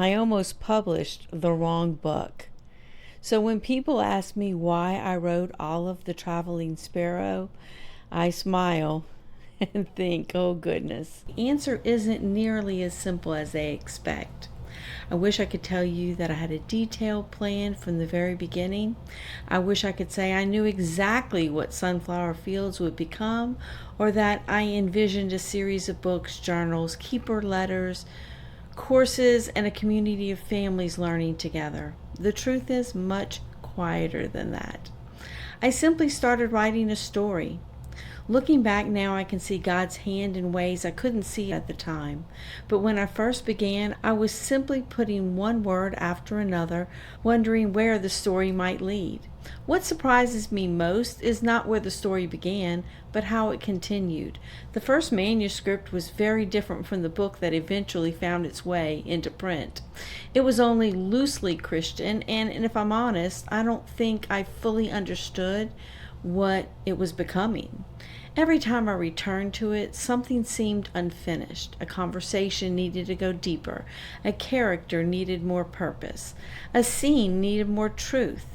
I almost published the wrong book. So when people ask me why I wrote Olive the Traveling Sparrow, I smile and think, oh goodness. The answer isn't nearly as simple as they expect. I wish I could tell you that I had a detailed plan from the very beginning. I wish I could say I knew exactly what Sonflower Fields would become, or that I envisioned a series of books, journals, keeper letters, courses, and a community of families learning together. The truth is much quieter than that. I simply started writing a story. Looking back now, I can see God's hand in ways I couldn't see at the time. But when I first began, I was simply putting one word after another, wondering where the story might lead. What surprises me most is not where the story began, but how it continued. The first manuscript was very different from the book that eventually found its way into print. It was only loosely Christian, and if I'm honest, I don't think I fully understood what it was becoming. Every time I returned to it, something seemed unfinished. A conversation needed to go deeper. A character needed more purpose. A scene needed more truth.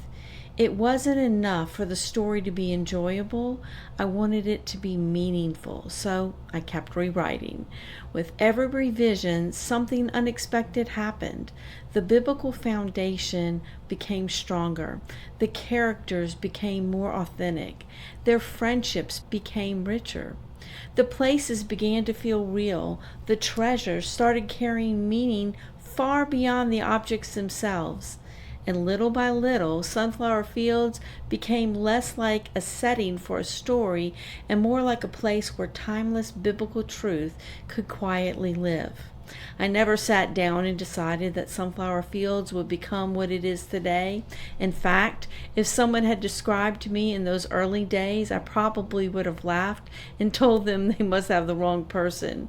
It wasn't enough for the story to be enjoyable. I wanted it to be meaningful, so I kept rewriting. With every revision, something unexpected happened. The biblical foundation became stronger. The characters became more authentic. Their friendships became richer. The places began to feel real. The treasures started carrying meaning far beyond the objects themselves. And little by little, Sonflower Fields became less like a setting for a story and more like a place where timeless biblical truth could quietly live. I never sat down and decided that Sonflower Fields would become what it is today. In fact, if someone had described to me in those early days, I probably would have laughed and told them they must have the wrong person.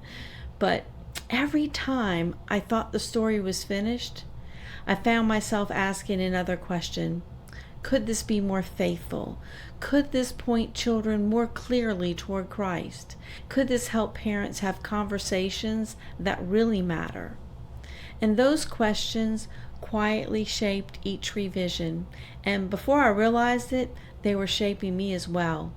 But every time I thought the story was finished, I found myself asking another question. Could this be more faithful? Could this point children more clearly toward Christ? Could this help parents have conversations that really matter? And those questions quietly shaped each revision. And before I realized it, they were shaping me as well.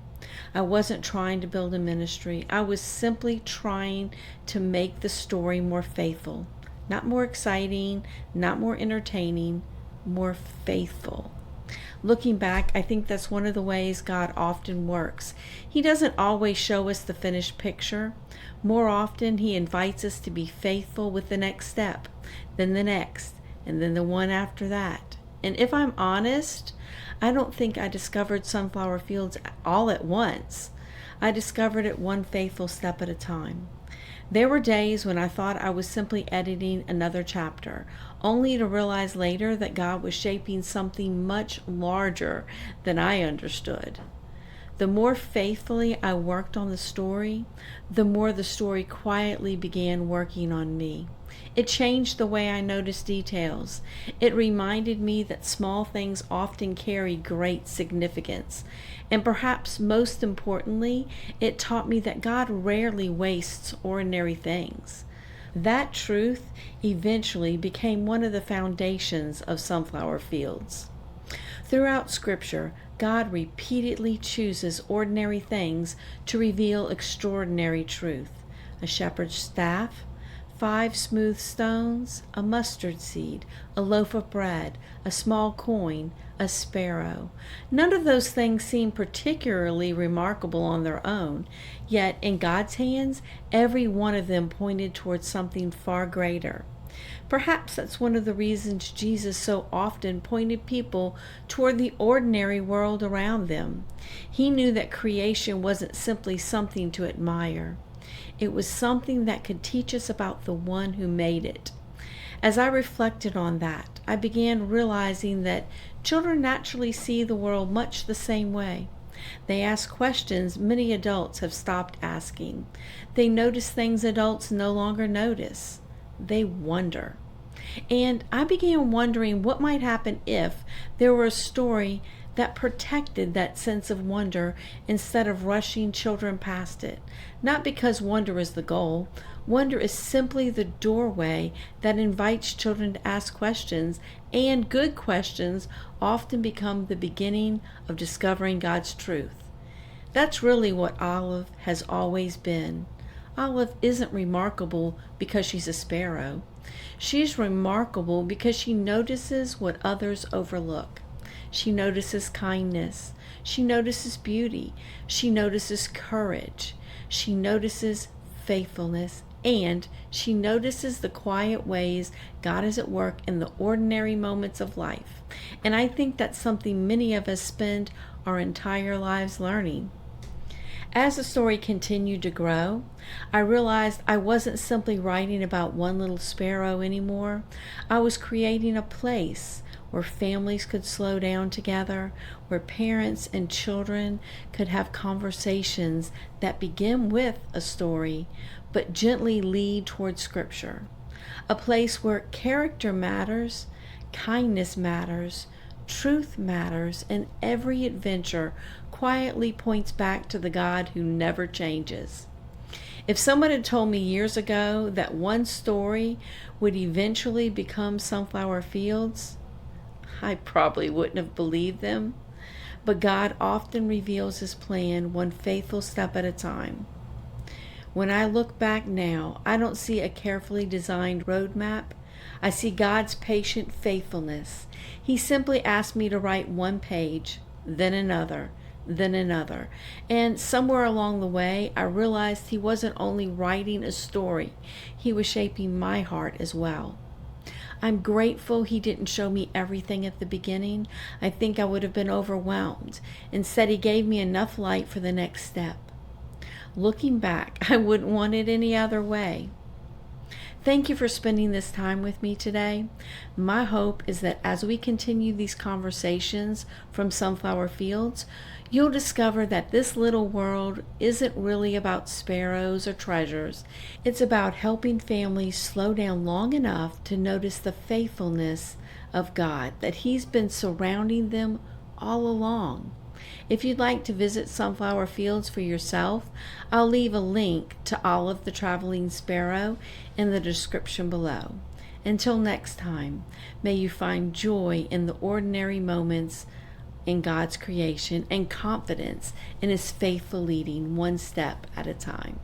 I wasn't trying to build a ministry. I was simply trying to make the story more faithful. Not more exciting, not more entertaining, more faithful. Looking back, I think that's one of the ways God often works. He doesn't always show us the finished picture. More often, He invites us to be faithful with the next step, then the next, and then the one after that. And if I'm honest, I don't think I discovered Sonflower Fields all at once. I discovered it one faithful step at a time. There were days when I thought I was simply editing another chapter, only to realize later that God was shaping something much larger than I understood. The more faithfully I worked on the story, the more the story quietly began working on me. It changed the way I noticed details. It reminded me that small things often carry great significance. And perhaps most importantly, it taught me that God rarely wastes ordinary things. That truth eventually became one of the foundations of Sonflower Fields. Throughout Scripture, God repeatedly chooses ordinary things to reveal extraordinary truth. A shepherd's staff, 5 smooth stones, a mustard seed, a loaf of bread, a small coin, a sparrow. None of those things seem particularly remarkable on their own, yet in God's hands, every one of them pointed towards something far greater. Perhaps that's one of the reasons Jesus so often pointed people toward the ordinary world around them. He knew that creation wasn't simply something to admire. It was something that could teach us about the one who made it. As I reflected on that, I began realizing that children naturally see the world much the same way. They ask questions many adults have stopped asking. They notice things adults no longer notice. They wonder. And I began wondering what might happen if there were a story that protected that sense of wonder instead of rushing children past it. Not because wonder is the goal. Wonder is simply the doorway that invites children to ask questions, and good questions often become the beginning of discovering God's truth. That's really what Olive has always been. Olive isn't remarkable because she's a sparrow. She's remarkable because she notices what others overlook. She notices kindness. She notices beauty. She notices courage. She notices faithfulness. And she notices the quiet ways God is at work in the ordinary moments of life. And I think that's something many of us spend our entire lives learning. As the story continued to grow, I realized I wasn't simply writing about one little sparrow anymore. I was creating a place where families could slow down together, where parents and children could have conversations that begin with a story, but gently lead toward Scripture. A place where character matters, kindness matters, truth matters, and every adventure quietly points back to the God who never changes. If someone had told me years ago that one story would eventually become Sonflower Fields, I probably wouldn't have believed them. But God often reveals His plan one faithful step at a time. When I look back now, I don't see a carefully designed roadmap. I see God's patient faithfulness. He simply asked me to write one page, then another, then another. And somewhere along the way, I realized He wasn't only writing a story, He was shaping my heart as well. I'm grateful He didn't show me everything at the beginning. I think I would have been overwhelmed. Instead, He gave me enough light for the next step. Looking back, I wouldn't want it any other way. Thank you for spending this time with me today. My hope is that as we continue these conversations from Sonflower Fields, you'll discover that this little world isn't really about sparrows or treasures. It's about helping families slow down long enough to notice the faithfulness of God, that He's been surrounding them all along. If you'd like to visit Sonflower Fields for yourself, I'll leave a link to Olive the Traveling Sparrow in the description below. Until next time, may you find joy in the ordinary moments in God's creation and confidence in His faithful leading one step at a time.